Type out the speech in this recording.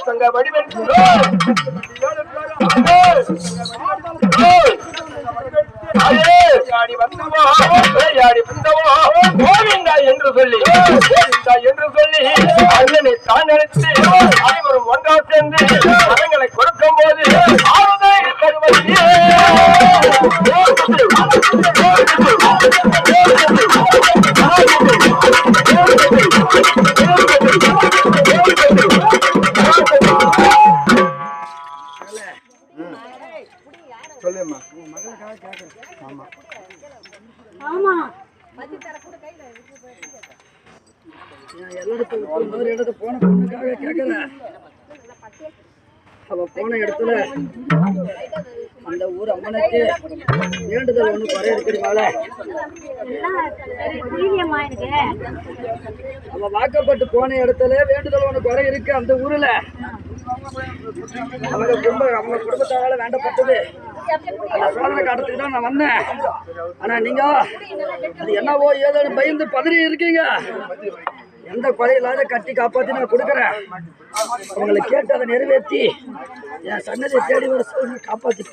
சங்க வடிவன் யாடி வந்தவோ யாடி வந்தவோ கோவிந்தா என்று சொல்லி அண்ணனை தான் நினைத்து அனைவரும் ஒன்றா சேர்ந்து மரங்களை கொடுக்கும் போது ஆறுதல் தருவது சொல்லுமா உன் மகளுக்காக கேட்கறேன். ஆமா ஆமா இடத்துக்கு போன பொண்ணுக்காக கேட்கறேன். அவ போன இடத்துல அந்த ஊர் அம்மனுக்கு வேண்டுதல் ஒண்ணு குறை இருக்கிறதுனால அவ வாக்கப்பட்டு போன இடத்துல வேண்டுதல் ஒண்ணு குறை இருக்கு. அந்த ஊர்ல அவங்க குடும்பத்தால வேண்டப்பட்டது. அந்த சோதனை காலத்துக்கு தான் நான் வந்தேன். ஆனா நீங்க அது என்னவோ ஏதோ பயந்து பதறி இருக்கீங்க. எந்த குறையில்லாத கட்டி காப்பாத்தி நான் கொடுக்குறேன். உங்களை கேட்டு அதை நிறைவேற்றி என் சன்னதியை தேடி வர காப்பாத்தி